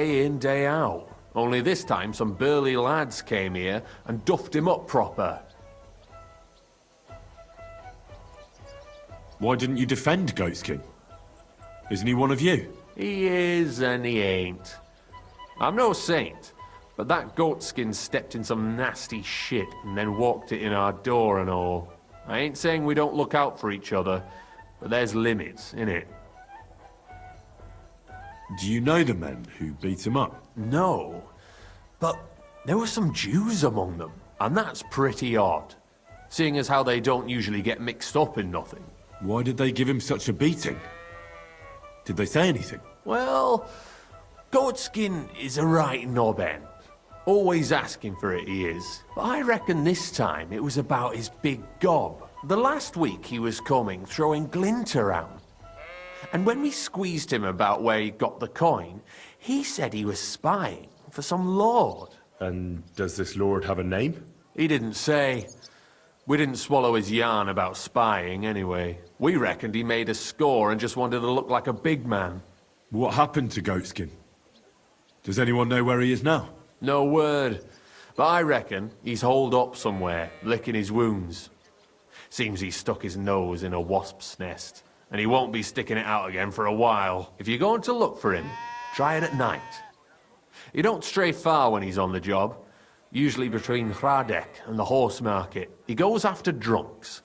day in, day out. Only this time some burly lads came here and duffed him up proper. Why didn't you defend Goatskin? Isn't he one of you? He is and he ain't. I'm no saint, but that Goatskin stepped in some nasty shit and then walked it in our door and all. I ain't saying we don't look out for each other, but there's limits, innit? Do you know the men who beat him up? No, but there were some Jews among them, and that's pretty odd, seeing as how they don't usually get mixed up in nothing. Why did they give him such a beating? Did they say anything? Well, Goatskin is a right knob end. Always asking for it, he is. But I reckon this time it was about his big gob. The last week he was coming, throwing glint around. And when we squeezed him about where he got the coin, he said he was spying for some lord. And does this lord have a name? He didn't say. We didn't swallow his yarn about spying anyway. We reckoned he made a score and just wanted to look like a big man. What happened to Goatskin? Does anyone know where he is now? No word. But I reckon he's holed up somewhere, licking his wounds. Seems he stuck his nose in a wasp's nest, and he won't be sticking it out again for a while. If you're going to look for him, try it at night. You don't stray far when he's on the job. Usually between Hradek and the horse market. He goes after drunks.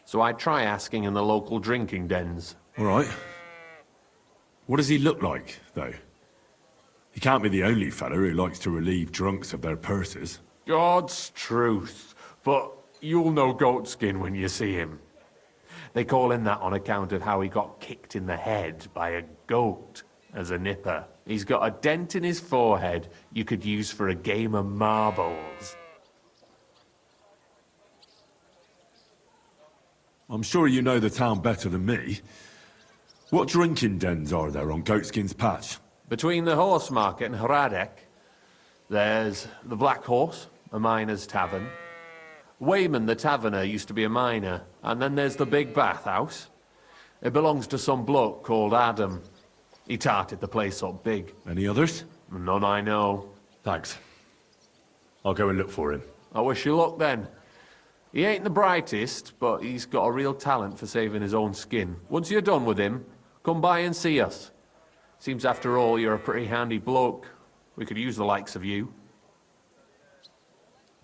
So I'd try asking in the local drinking dens. All right. What does he look like, though? He can't be the only fella who likes to relieve drunks of their purses. God's truth. But you'll know Goatskin when you see him. They call him that on account of how he got kicked in the head by a goat as a nipper. He's got a dent in his forehead you could use for a game of marbles. I'm sure you know the town better than me. What drinking dens are there on Goatskin's Patch? Between the horse market and Hradek, there's the Black Horse, a miner's tavern. Wayman the taverner used to be a miner, and then there's the Big Bathhouse. It belongs to some bloke called Adam. He tarted the place up big. Any others? None I know. Thanks. I'll go and look for him. I wish you luck then. He ain't the brightest, but he's got a real talent for saving his own skin. Once you're done with him, come by and see us. Seems after all you're a pretty handy bloke. We could use the likes of you.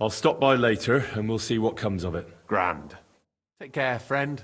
I'll stop by later and we'll see what comes of it. Grand. Take care, friend.